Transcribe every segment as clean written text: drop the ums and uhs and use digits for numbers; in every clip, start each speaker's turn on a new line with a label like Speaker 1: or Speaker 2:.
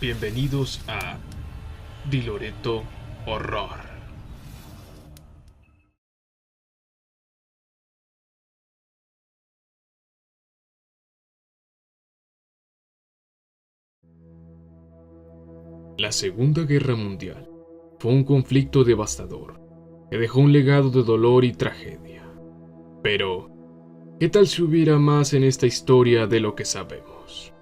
Speaker 1: Bienvenidos a Di Loreto Horror. La Segunda Guerra Mundial fue un conflicto devastador que dejó un legado de dolor y tragedia. Pero, ¿qué tal si hubiera más en esta historia de lo que sabemos?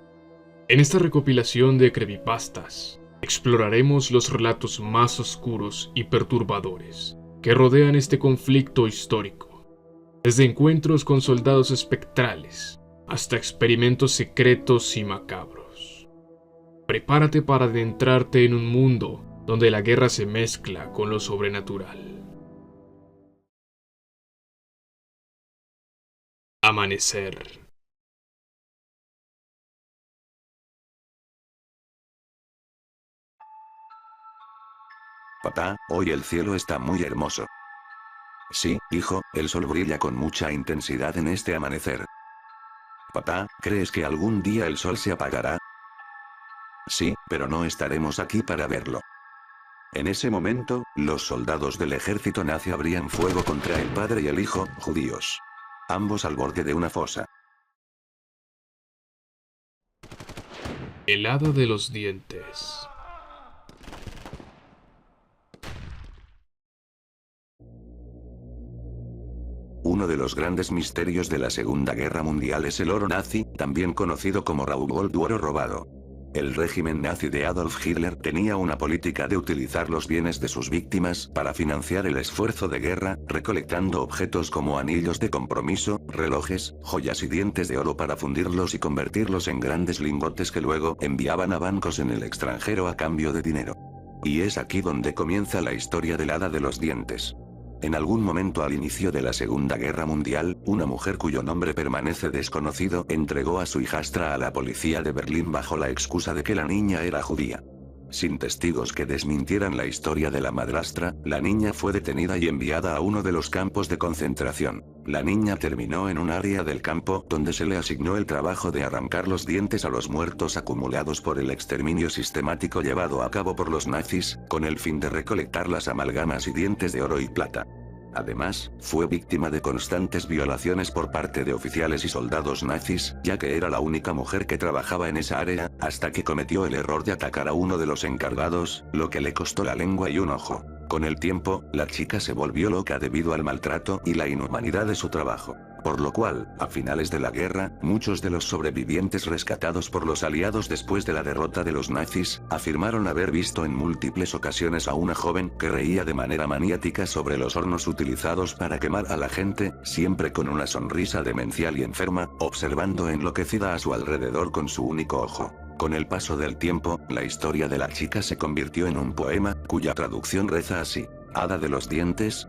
Speaker 1: En esta recopilación de creepypastas, exploraremos los relatos más oscuros y perturbadores que rodean este conflicto histórico, desde encuentros con soldados espectrales hasta experimentos secretos y macabros. Prepárate para adentrarte en un mundo donde la guerra se mezcla con lo sobrenatural. Amanecer.
Speaker 2: Papá, hoy el cielo está muy hermoso. Sí, hijo, el sol brilla con mucha intensidad en este amanecer. Papá, ¿crees que algún día el sol se apagará? Sí, pero no estaremos aquí para verlo. En ese momento, los soldados del ejército nazi abrían fuego contra el padre y el hijo, judíos. Ambos al borde de una fosa.
Speaker 1: El hada de los dientes.
Speaker 2: Uno de los grandes misterios de la Segunda Guerra Mundial es el oro nazi, también conocido como Raubold u oro robado. El régimen nazi de Adolf Hitler tenía una política de utilizar los bienes de sus víctimas para financiar el esfuerzo de guerra, recolectando objetos como anillos de compromiso, relojes, joyas y dientes de oro para fundirlos y convertirlos en grandes lingotes que luego enviaban a bancos en el extranjero a cambio de dinero. Y es aquí donde comienza la historia del hada de los dientes. En algún momento al inicio de la Segunda Guerra Mundial, una mujer cuyo nombre permanece desconocido entregó a su hijastra a la policía de Berlín bajo la excusa de que la niña era judía. Sin testigos que desmintieran la historia de la madrastra, la niña fue detenida y enviada a uno de los campos de concentración. La niña terminó en un área del campo donde se le asignó el trabajo de arrancar los dientes a los muertos acumulados por el exterminio sistemático llevado a cabo por los nazis, con el fin de recolectar las amalgamas y dientes de oro y plata. Además, fue víctima de constantes violaciones por parte de oficiales y soldados nazis, ya que era la única mujer que trabajaba en esa área, hasta que cometió el error de atacar a uno de los encargados, lo que le costó la lengua y un ojo. Con el tiempo, la chica se volvió loca debido al maltrato y la inhumanidad de su trabajo. Por lo cual, a finales de la guerra, muchos de los sobrevivientes rescatados por los aliados después de la derrota de los nazis, afirmaron haber visto en múltiples ocasiones a una joven que reía de manera maniática sobre los hornos utilizados para quemar a la gente, siempre con una sonrisa demencial y enferma, observando enloquecida a su alrededor con su único ojo. Con el paso del tiempo, la historia de la chica se convirtió en un poema, cuya traducción reza así. Hada de los dientes,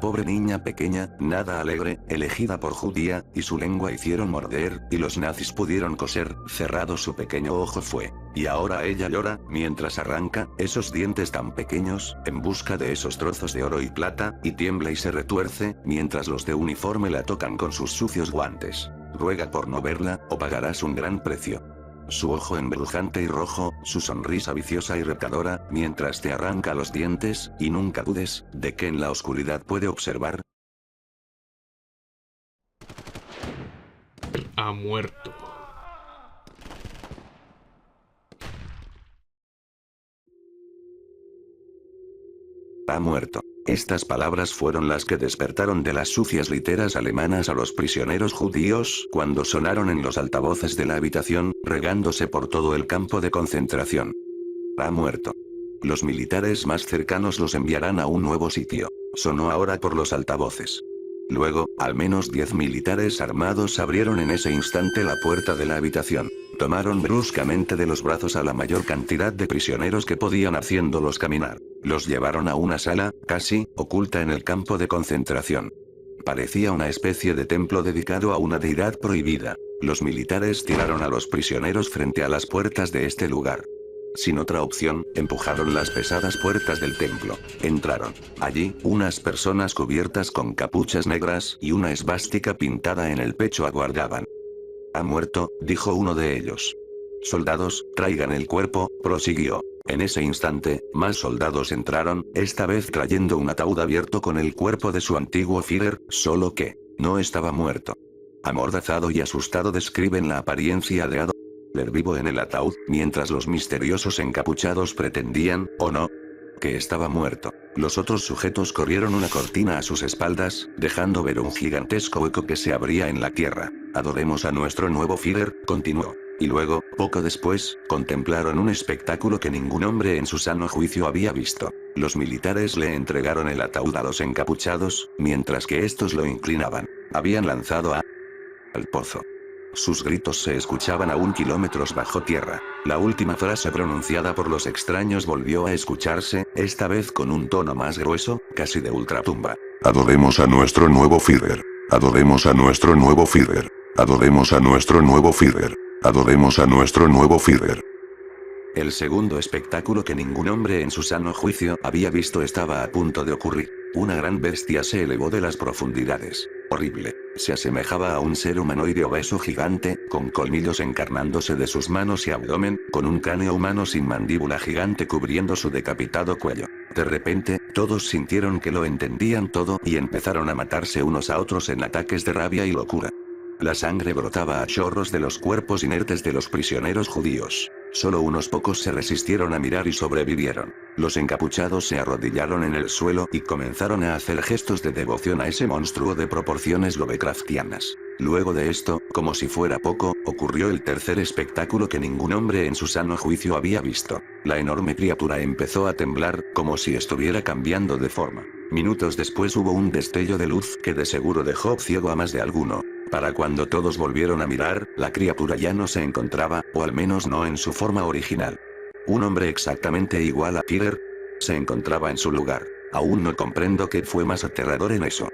Speaker 2: pobre niña pequeña, nada alegre, elegida por judía, y su lengua hicieron morder, y los nazis pudieron coser, cerrado su pequeño ojo fue. Y ahora ella llora, mientras arranca, esos dientes tan pequeños, en busca de esos trozos de oro y plata, y tiembla y se retuerce, mientras los de uniforme la tocan con sus sucios guantes. Ruega por no verla, o pagarás un gran precio. Su ojo embrujante y rojo, su sonrisa viciosa y retadora, mientras te arranca los dientes, y nunca dudes, de que en la oscuridad puede observar.
Speaker 1: Ha muerto.
Speaker 2: Ha muerto. Estas palabras fueron las que despertaron de las sucias literas alemanas a los prisioneros judíos cuando sonaron en los altavoces de la habitación, regándose por todo el campo de concentración. Ha muerto. Los militares más cercanos los enviarán a un nuevo sitio. Sonó ahora por los altavoces. Luego, al menos 10 militares armados abrieron en ese instante la puerta de la habitación. Tomaron bruscamente de los brazos a la mayor cantidad de prisioneros que podían haciéndolos caminar. Los llevaron a una sala, casi, oculta en el campo de concentración. Parecía una especie de templo dedicado a una deidad prohibida. Los militares tiraron a los prisioneros frente a las puertas de este lugar. Sin otra opción, empujaron las pesadas puertas del templo. Entraron. Allí, unas personas cubiertas con capuchas negras y una esvástica pintada en el pecho aguardaban. Ha muerto, dijo uno de ellos. Soldados, traigan el cuerpo, prosiguió. En ese instante, más soldados entraron, esta vez trayendo un ataúd abierto con el cuerpo de su antiguo Führer, solo que, no estaba muerto. Amordazado y asustado describen la apariencia de Adolf Hitler vivo en el ataúd, mientras los misteriosos encapuchados pretendían, o no, que estaba muerto. Los otros sujetos corrieron una cortina a sus espaldas, dejando ver un gigantesco hueco que se abría en la tierra. Adoremos a nuestro nuevo Führer, continuó. Y luego, poco después, contemplaron un espectáculo que ningún hombre en su sano juicio había visto. Los militares le entregaron el ataúd a los encapuchados, mientras que estos lo inclinaban. Habían lanzado al pozo. Sus gritos se escuchaban aún kilómetros bajo tierra. La última frase pronunciada por los extraños volvió a escucharse, esta vez con un tono más grueso, casi de ultratumba.
Speaker 3: Adoremos a nuestro nuevo Führer. Adoremos a nuestro nuevo Führer. Adoremos a nuestro nuevo Führer. Adoremos a nuestro nuevo Führer.
Speaker 2: El segundo espectáculo que ningún hombre en su sano juicio había visto estaba a punto de ocurrir. Una gran bestia se elevó de las profundidades. Horrible. Se asemejaba a un ser humanoide obeso gigante, con colmillos encarnándose de sus manos y abdomen, con un cráneo humano sin mandíbula gigante cubriendo su decapitado cuello. De repente, todos sintieron que lo entendían todo y empezaron a matarse unos a otros en ataques de rabia y locura. La sangre brotaba a chorros de los cuerpos inertes de los prisioneros judíos. Solo unos pocos se resistieron a mirar y sobrevivieron. Los encapuchados se arrodillaron en el suelo y comenzaron a hacer gestos de devoción a ese monstruo de proporciones lovecraftianas. Luego de esto, como si fuera poco, ocurrió el tercer espectáculo que ningún hombre en su sano juicio había visto. La enorme criatura empezó a temblar, como si estuviera cambiando de forma. Minutos después hubo un destello de luz que de seguro dejó ciego a más de alguno. Para cuando todos volvieron a mirar, la criatura ya no se encontraba, o al menos no en su forma original. Un hombre exactamente igual a Führer se encontraba en su lugar. Aún no comprendo qué fue más aterrador en eso.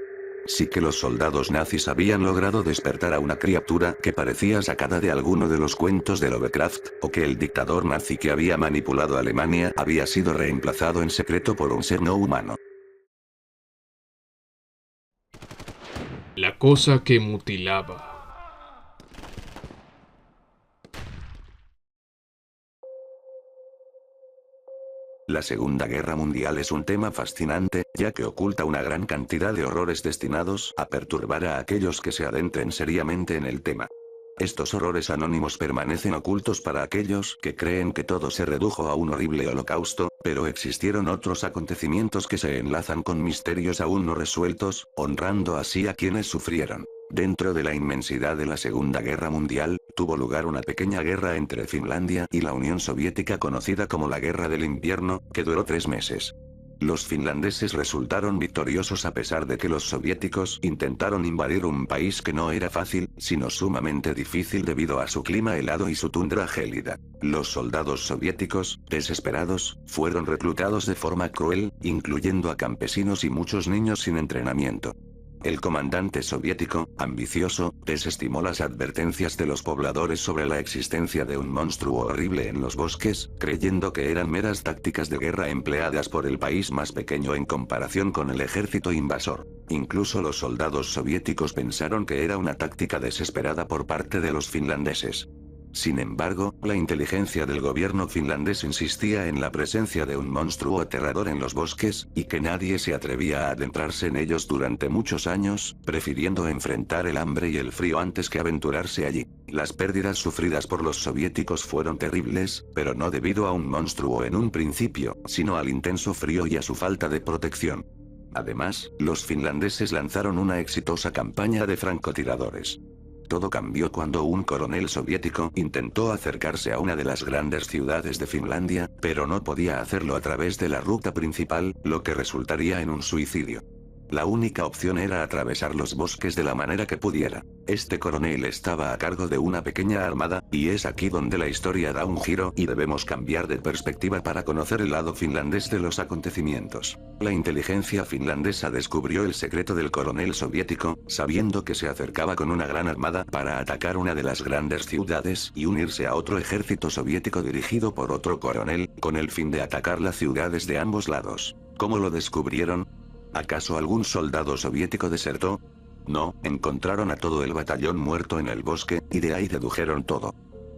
Speaker 2: Sí que los soldados nazis habían logrado despertar a una criatura que parecía sacada de alguno de los cuentos de Lovecraft, o que el dictador nazi que había manipulado a Alemania había sido reemplazado en secreto por un ser no humano.
Speaker 1: La cosa que mutilaba.
Speaker 2: La Segunda Guerra Mundial es un tema fascinante, ya que oculta una gran cantidad de horrores destinados a perturbar a aquellos que se adentren seriamente en el tema. Estos horrores anónimos permanecen ocultos para aquellos que creen que todo se redujo a un horrible holocausto, pero existieron otros acontecimientos que se enlazan con misterios aún no resueltos, honrando así a quienes sufrieron. Dentro de la inmensidad de la Segunda Guerra Mundial, tuvo lugar una pequeña guerra entre Finlandia y la Unión Soviética conocida como la Guerra del Invierno, que duró 3 meses. Los finlandeses resultaron victoriosos a pesar de que los soviéticos intentaron invadir un país que no era fácil, sino sumamente difícil debido a su clima helado y su tundra gélida. Los soldados soviéticos, desesperados, fueron reclutados de forma cruel, incluyendo a campesinos y muchos niños sin entrenamiento. El comandante soviético, ambicioso, desestimó las advertencias de los pobladores sobre la existencia de un monstruo horrible en los bosques, creyendo que eran meras tácticas de guerra empleadas por el país más pequeño en comparación con el ejército invasor. Incluso los soldados soviéticos pensaron que era una táctica desesperada por parte de los finlandeses. Sin embargo, la inteligencia del gobierno finlandés insistía en la presencia de un monstruo aterrador en los bosques, y que nadie se atrevía a adentrarse en ellos durante muchos años, prefiriendo enfrentar el hambre y el frío antes que aventurarse allí. Las pérdidas sufridas por los soviéticos fueron terribles, pero no debido a un monstruo en un principio, sino al intenso frío y a su falta de protección. Además, los finlandeses lanzaron una exitosa campaña de francotiradores. Todo cambió cuando un coronel soviético intentó acercarse a una de las grandes ciudades de Finlandia, pero no podía hacerlo a través de la ruta principal, lo que resultaría en un suicidio. La única opción era atravesar los bosques de la manera que pudiera. Este coronel estaba a cargo de una pequeña armada, y es aquí donde la historia da un giro y debemos cambiar de perspectiva para conocer el lado finlandés de los acontecimientos. La inteligencia finlandesa descubrió el secreto del coronel soviético, sabiendo que se acercaba con una gran armada para atacar una de las grandes ciudades y unirse a otro ejército soviético dirigido por otro coronel, con el fin de atacar las ciudades de ambos lados. ¿Cómo lo descubrieron? ¿Acaso algún soldado soviético desertó? No, encontraron a todo el batallón muerto en el bosque, y de ahí dedujeron todo.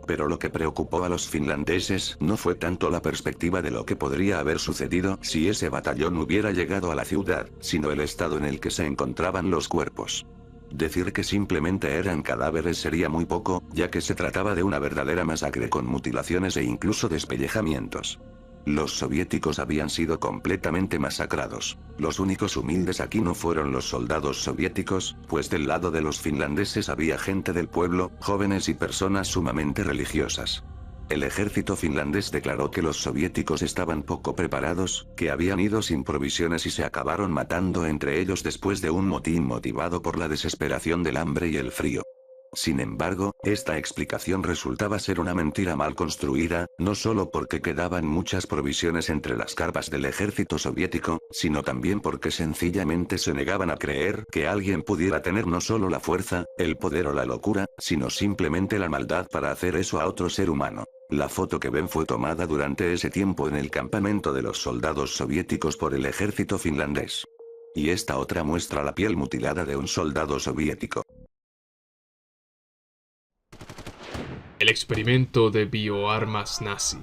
Speaker 2: Pero lo que preocupó a los finlandeses no fue tanto la perspectiva de lo que podría haber sucedido si ese batallón hubiera llegado a la ciudad, sino el estado en el que se encontraban los cuerpos. Decir que simplemente eran cadáveres sería muy poco, ya que se trataba de una verdadera masacre con mutilaciones e incluso despellejamientos. Los soviéticos habían sido completamente masacrados. Los únicos humildes aquí no fueron los soldados soviéticos, pues del lado de los finlandeses había gente del pueblo, jóvenes y personas sumamente religiosas. El ejército finlandés declaró que los soviéticos estaban poco preparados, que habían ido sin provisiones y se acabaron matando entre ellos después de un motín motivado por la desesperación del hambre y el frío. Sin embargo, esta explicación resultaba ser una mentira mal construida, no solo porque quedaban muchas provisiones entre las carpas del ejército soviético, sino también porque sencillamente se negaban a creer que alguien pudiera tener no solo la fuerza, el poder o la locura, sino simplemente la maldad para hacer eso a otro ser humano. La foto que ven fue tomada durante ese tiempo en el campamento de los soldados soviéticos por el ejército finlandés. Y esta otra muestra la piel mutilada de un soldado soviético.
Speaker 1: El experimento de bioarmas nazi.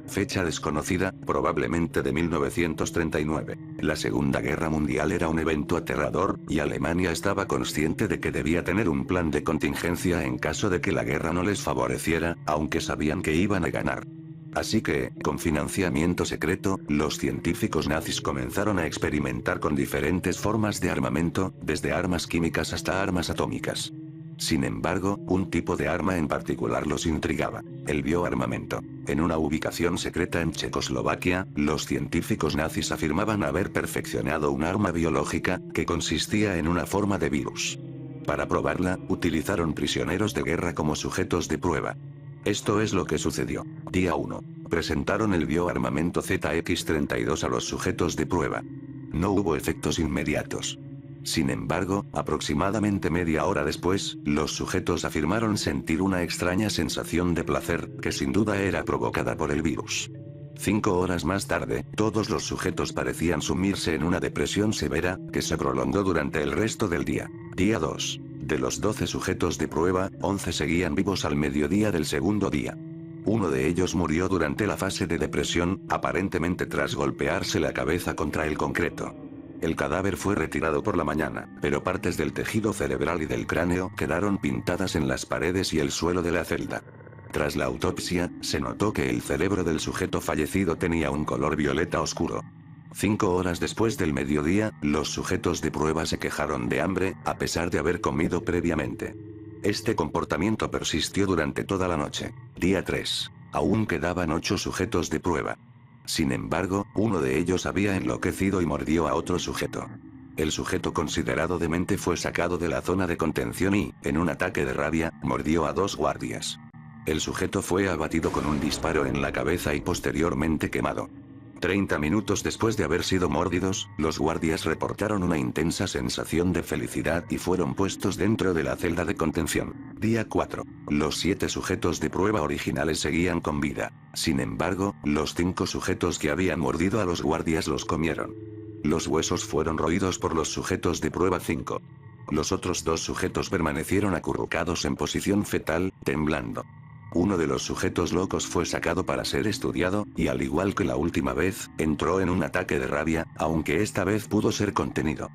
Speaker 2: Fecha desconocida, probablemente de 1939. La Segunda Guerra Mundial era un evento aterrador, y Alemania estaba consciente de que debía tener un plan de contingencia en caso de que la guerra no les favoreciera, aunque sabían que iban a ganar. Así que, con financiamiento secreto, los científicos nazis comenzaron a experimentar con diferentes formas de armamento, desde armas químicas hasta armas atómicas. Sin embargo, un tipo de arma en particular los intrigaba: el bioarmamento. En una ubicación secreta en Checoslovaquia, los científicos nazis afirmaban haber perfeccionado un arma biológica, que consistía en una forma de virus. Para probarla, utilizaron prisioneros de guerra como sujetos de prueba. Esto es lo que sucedió. Día 1. Presentaron el bioarmamento ZX-32 a los sujetos de prueba. No hubo efectos inmediatos. Sin embargo, aproximadamente media hora después, los sujetos afirmaron sentir una extraña sensación de placer, que sin duda era provocada por el virus. 5 horas más tarde, todos los sujetos parecían sumirse en una depresión severa, que se prolongó durante el resto del día. Día 2. De los 12 sujetos de prueba, 11 seguían vivos al mediodía del segundo día. Uno de ellos murió durante la fase de depresión, aparentemente tras golpearse la cabeza contra el concreto. El cadáver fue retirado por la mañana, pero partes del tejido cerebral y del cráneo quedaron pintadas en las paredes y el suelo de la celda. Tras la autopsia, se notó que el cerebro del sujeto fallecido tenía un color violeta oscuro. 5 horas después del mediodía, los sujetos de prueba se quejaron de hambre, a pesar de haber comido previamente. Este comportamiento persistió durante toda la noche. Día 3. Aún quedaban 8 sujetos de prueba. Sin embargo, uno de ellos había enloquecido y mordió a otro sujeto. El sujeto considerado demente fue sacado de la zona de contención y, en un ataque de rabia, mordió a 2 guardias. El sujeto fue abatido con un disparo en la cabeza y posteriormente quemado. 30 minutos después de haber sido mordidos, los guardias reportaron una intensa sensación de felicidad y fueron puestos dentro de la celda de contención. Día 4. Los 7 sujetos de prueba originales seguían con vida. Sin embargo, los 5 sujetos que habían mordido a los guardias los comieron. Los huesos fueron roídos por los sujetos de prueba 5. Los otros 2 sujetos permanecieron acurrucados en posición fetal, temblando. Uno de los sujetos locos fue sacado para ser estudiado, y al igual que la última vez, entró en un ataque de rabia, aunque esta vez pudo ser contenido.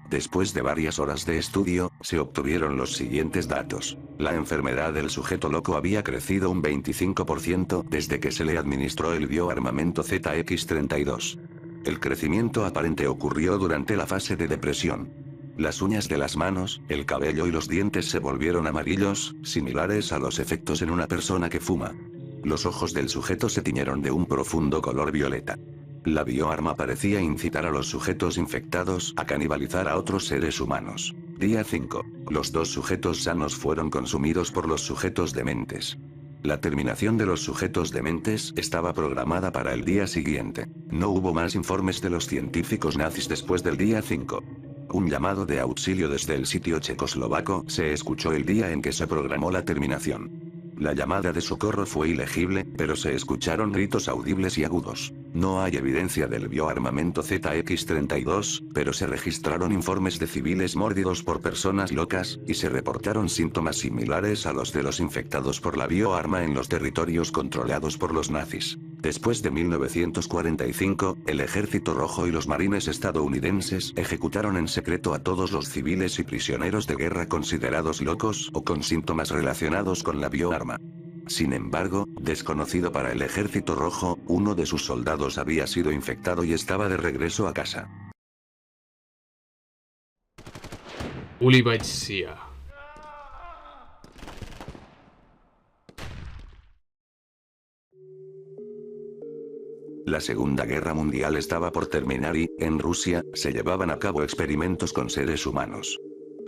Speaker 2: Después de varias horas de estudio, se obtuvieron los siguientes datos. La enfermedad del sujeto loco había crecido un 25% desde que se le administró el bioarmamento ZX-32. El crecimiento aparente ocurrió durante la fase de depresión. Las uñas de las manos, el cabello y los dientes se volvieron amarillos, similares a los efectos en una persona que fuma. Los ojos del sujeto se tiñeron de un profundo color violeta. La bioarma parecía incitar a los sujetos infectados a canibalizar a otros seres humanos. Día 5. Los 2 sujetos sanos fueron consumidos por los sujetos dementes. La terminación de los sujetos dementes estaba programada para el día siguiente. No hubo más informes de los científicos nazis después del día 5. Un llamado de auxilio desde el sitio checoslovaco se escuchó el día en que se programó la terminación. La llamada de socorro fue ilegible, pero se escucharon gritos audibles y agudos. No hay evidencia del bioarmamento ZX-32, pero se registraron informes de civiles mordidos por personas locas, y se reportaron síntomas similares a los de los infectados por la bioarma en los territorios controlados por los nazis. Después de 1945, el Ejército Rojo y los marines estadounidenses ejecutaron en secreto a todos los civiles y prisioneros de guerra considerados locos o con síntomas relacionados con la bioarma. Sin embargo, desconocido para el Ejército Rojo, uno de sus soldados había sido infectado y estaba de regreso a casa.
Speaker 1: Ulibaitsia.
Speaker 2: La Segunda Guerra Mundial estaba por terminar y, en Rusia, se llevaban a cabo experimentos con seres humanos.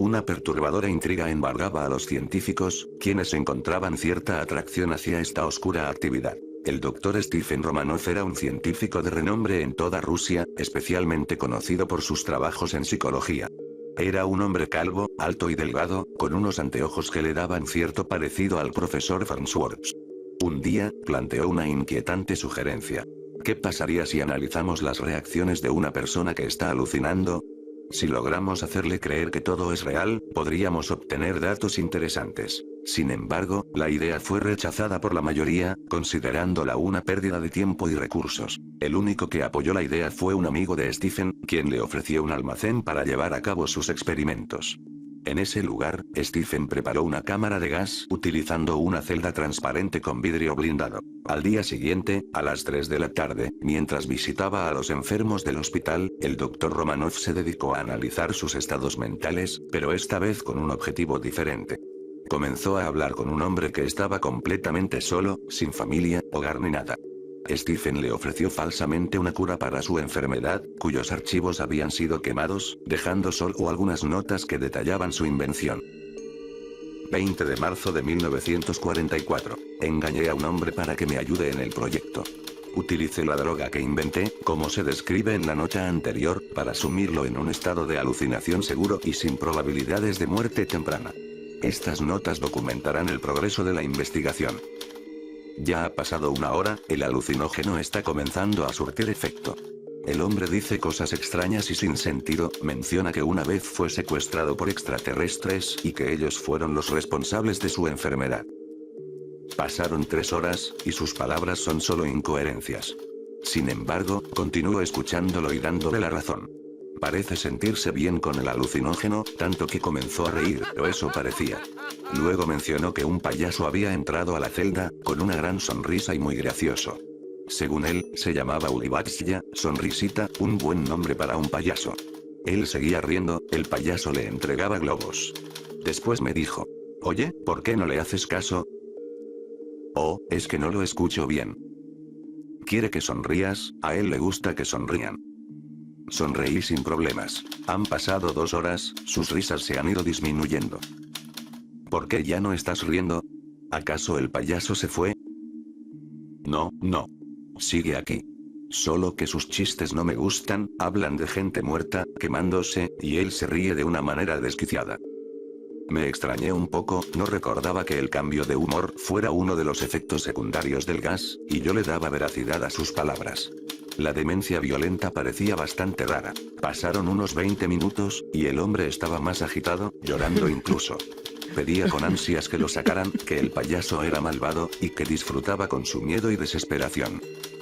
Speaker 2: Una perturbadora intriga embargaba a los científicos, quienes encontraban cierta atracción hacia esta oscura actividad. El Dr. Stephen Romanov era un científico de renombre en toda Rusia, especialmente conocido por sus trabajos en psicología. Era un hombre calvo, alto y delgado, con unos anteojos que le daban cierto parecido al profesor Farnsworth. Un día, planteó una inquietante sugerencia. ¿Qué pasaría si analizamos las reacciones de una persona que está alucinando? Si logramos hacerle creer que todo es real, podríamos obtener datos interesantes. Sin embargo, la idea fue rechazada por la mayoría, considerándola una pérdida de tiempo y recursos. El único que apoyó la idea fue un amigo de Stephen, quien le ofreció un almacén para llevar a cabo sus experimentos. En ese lugar, Stephen preparó una cámara de gas utilizando una celda transparente con vidrio blindado. Al día siguiente, a las 3 de la tarde, mientras visitaba a los enfermos del hospital, el Dr. Romanov se dedicó a analizar sus estados mentales, pero esta vez con un objetivo diferente. Comenzó a hablar con un hombre que estaba completamente solo, sin familia, hogar ni nada. Stephen le ofreció falsamente una cura para su enfermedad, cuyos archivos habían sido quemados, dejando solo algunas notas que detallaban su invención. 20 de marzo de 1944. Engañé a un hombre para que me ayude en el proyecto. Utilicé la droga que inventé, como se describe en la nota anterior, para sumirlo en un estado de alucinación seguro y sin probabilidades de muerte temprana. Estas notas documentarán el progreso de la investigación. Ya ha pasado una hora, el alucinógeno está comenzando a surtir efecto. El hombre dice cosas extrañas y sin sentido, menciona que una vez fue secuestrado por extraterrestres y que ellos fueron los responsables de su enfermedad. Pasaron 3 horas, y sus palabras son solo incoherencias. Sin embargo, continúo escuchándolo y dándole la razón. Parece sentirse bien con el alucinógeno, tanto que comenzó a reír, o eso parecía. Luego mencionó que un payaso había entrado a la celda, con una gran sonrisa y muy gracioso. Según él, se llamaba Ulibaitsia, sonrisita, un buen nombre para un payaso. Él seguía riendo, el payaso le entregaba globos. Después me dijo: «Oye, ¿por qué no le haces caso?» «Oh, es que no lo escucho bien». «Quiere que sonrías, a él le gusta que sonrían». Sonreí sin problemas. Han pasado 2 horas, sus risas se han ido disminuyendo. ¿Por qué ya no estás riendo? ¿Acaso el payaso se fue? No, no. Sigue aquí. Solo que sus chistes no me gustan, hablan de gente muerta, quemándose, y él se ríe de una manera desquiciada. Me extrañé un poco, no recordaba que el cambio de humor fuera uno de los efectos secundarios del gas, y yo le daba veracidad a sus palabras. La demencia violenta parecía bastante rara. Pasaron unos 20 minutos, y el hombre estaba más agitado, llorando incluso. Pedía con ansias que lo sacaran, que el payaso era malvado, y que disfrutaba con su miedo y desesperación.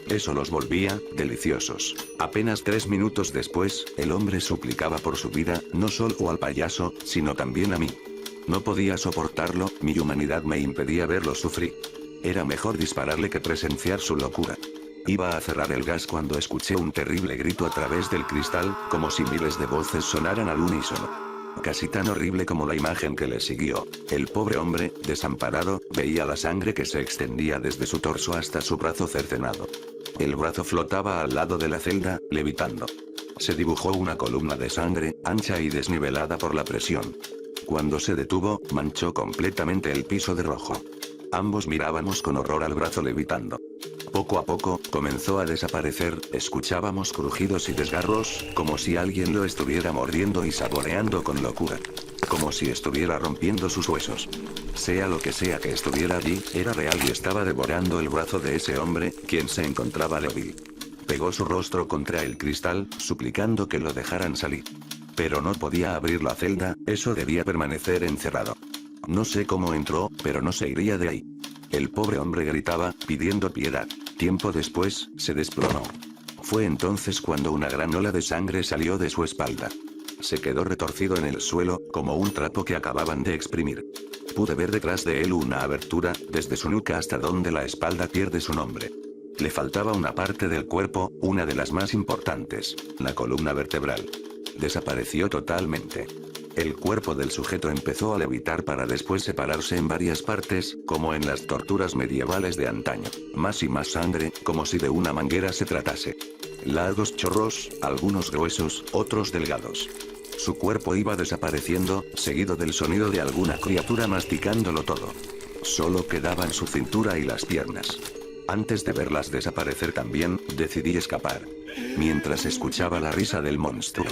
Speaker 2: Eso los volvía deliciosos. Apenas 3 minutos después, el hombre suplicaba por su vida, no solo al payaso, sino también a mí. No podía soportarlo, mi humanidad me impedía verlo sufrir. Era mejor dispararle que presenciar su locura. Iba a cerrar el gas cuando escuché un terrible grito a través del cristal, como si miles de voces sonaran al unísono. Casi tan horrible como la imagen que le siguió. El pobre hombre, desamparado, veía la sangre que se extendía desde su torso hasta su brazo cercenado. El brazo flotaba al lado de la celda, levitando. Se dibujó una columna de sangre, ancha y desnivelada por la presión. Cuando se detuvo, manchó completamente el piso de rojo. Ambos mirábamos con horror al brazo levitando. Poco a poco, comenzó a desaparecer, escuchábamos crujidos y desgarros, como si alguien lo estuviera mordiendo y saboreando con locura. Como si estuviera rompiendo sus huesos. Sea lo que sea que estuviera allí, era real y estaba devorando el brazo de ese hombre, quien se encontraba débil. Pegó su rostro contra el cristal, suplicando que lo dejaran salir. Pero no podía abrir la celda, eso debía permanecer encerrado. No sé cómo entró, pero no se iría de ahí. El pobre hombre gritaba, pidiendo piedad. Tiempo después, se desplomó. Fue entonces cuando una gran ola de sangre salió de su espalda. Se quedó retorcido en el suelo, como un trapo que acababan de exprimir. Pude ver detrás de él una abertura, desde su nuca hasta donde la espalda pierde su nombre. Le faltaba una parte del cuerpo, una de las más importantes, la columna vertebral. Desapareció totalmente. El cuerpo del sujeto empezó a levitar para después separarse en varias partes, como en las torturas medievales de antaño. Más y más sangre, como si de una manguera se tratase. Largos chorros, algunos gruesos, otros delgados. Su cuerpo iba desapareciendo, seguido del sonido de alguna criatura masticándolo todo. Solo quedaban su cintura y las piernas. Antes de verlas desaparecer también, decidí escapar. Mientras escuchaba la risa del monstruo.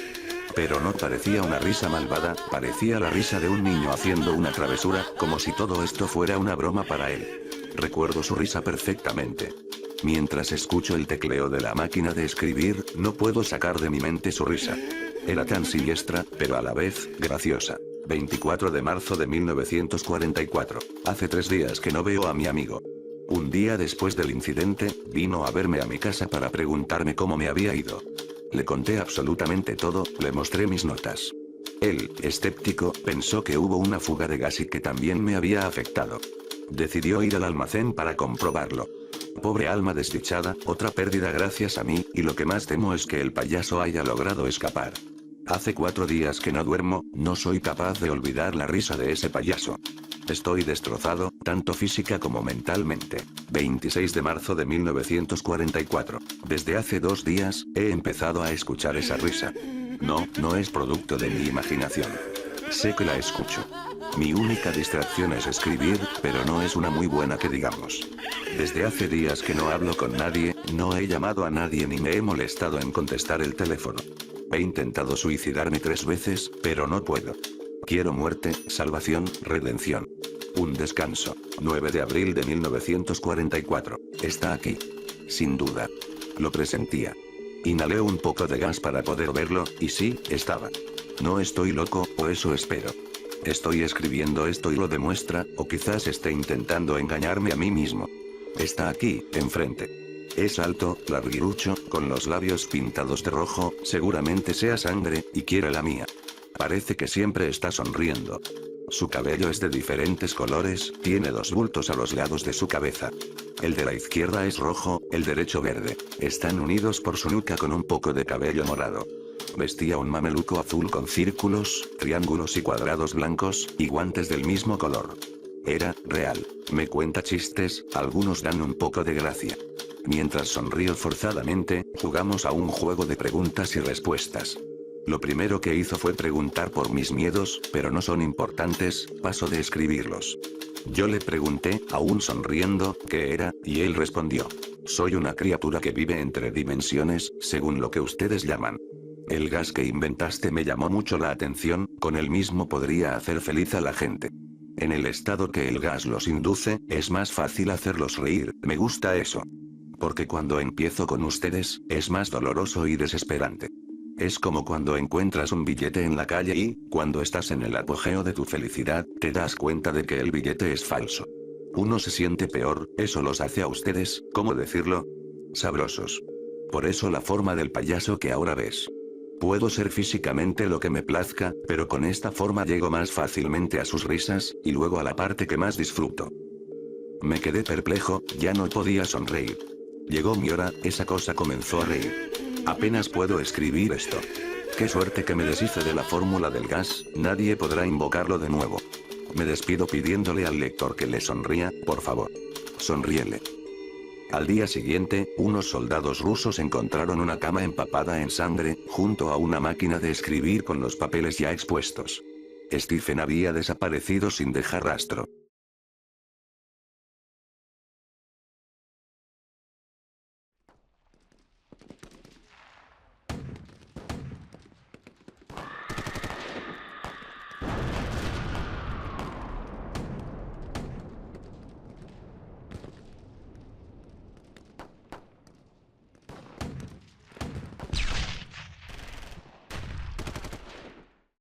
Speaker 2: Pero no parecía una risa malvada, parecía la risa de un niño haciendo una travesura, como si todo esto fuera una broma para él. Recuerdo su risa perfectamente. Mientras escucho el tecleo de la máquina de escribir, no puedo sacar de mi mente su risa. Era tan siniestra, pero a la vez, graciosa. 24 de marzo de 1944. Hace 3 días que no veo a mi amigo. Un día después del incidente, vino a verme a mi casa para preguntarme cómo me había ido. Le conté absolutamente todo, le mostré mis notas. Él, escéptico, pensó que hubo una fuga de gas y que también me había afectado. Decidió ir al almacén para comprobarlo. Pobre alma desdichada, otra pérdida gracias a mí, y lo que más temo es que el payaso haya logrado escapar. Hace 4 días que no duermo, no soy capaz de olvidar la risa de ese payaso. Estoy destrozado, tanto física como mentalmente. 26 de marzo de 1944. Desde hace 2 días, he empezado a escuchar esa risa. No es producto de mi imaginación. Sé que la escucho. Mi única distracción es escribir, pero no es una muy buena que digamos. Desde hace días que no hablo con nadie, no he llamado a nadie ni me he molestado en contestar el teléfono. He intentado suicidarme 3 veces, pero no puedo. Quiero muerte, salvación, redención. Un descanso. 9 de abril de 1944. Está aquí. Sin duda. Lo presentía. Inhalé un poco de gas para poder verlo, y sí, estaba. No estoy loco, o eso espero. Estoy escribiendo esto y lo demuestra, o quizás esté intentando engañarme a mí mismo. Está aquí, enfrente. Es alto, larguirucho, con los labios pintados de rojo, seguramente sea sangre, y quiere la mía. Parece que siempre está sonriendo. Su cabello es de diferentes colores, tiene 2 bultos a los lados de su cabeza. El de la izquierda es rojo, el derecho verde. Están unidos por su nuca con un poco de cabello morado. Vestía un mameluco azul con círculos, triángulos y cuadrados blancos, y guantes del mismo color. Era real. Me cuenta chistes, algunos dan un poco de gracia. Mientras sonrío forzadamente, jugamos a un juego de preguntas y respuestas. Lo primero que hizo fue preguntar por mis miedos, pero no son importantes, paso de escribirlos. Yo le pregunté, aún sonriendo, qué era, y él respondió. Soy una criatura que vive entre dimensiones, según lo que ustedes llaman. El gas que inventaste me llamó mucho la atención, con el mismo podría hacer feliz a la gente. En el estado que el gas los induce, es más fácil hacerlos reír, me gusta eso. Porque cuando empiezo con ustedes, es más doloroso y desesperante. Es como cuando encuentras un billete en la calle y, cuando estás en el apogeo de tu felicidad, te das cuenta de que el billete es falso. Uno se siente peor, eso los hace a ustedes, ¿cómo decirlo? Sabrosos. Por eso la forma del payaso que ahora ves. Puedo ser físicamente lo que me plazca, pero con esta forma llego más fácilmente a sus risas, y luego a la parte que más disfruto. Me quedé perplejo, ya no podía sonreír. Llegó mi hora, esa cosa comenzó a reír. Apenas puedo escribir esto. Qué suerte que me deshice de la fórmula del gas, nadie podrá invocarlo de nuevo. Me despido pidiéndole al lector que le sonría, por favor. Sonríele. Al día siguiente, unos soldados rusos encontraron una cama empapada en sangre, junto a una máquina de escribir con los papeles ya expuestos. Stephen había desaparecido sin dejar rastro.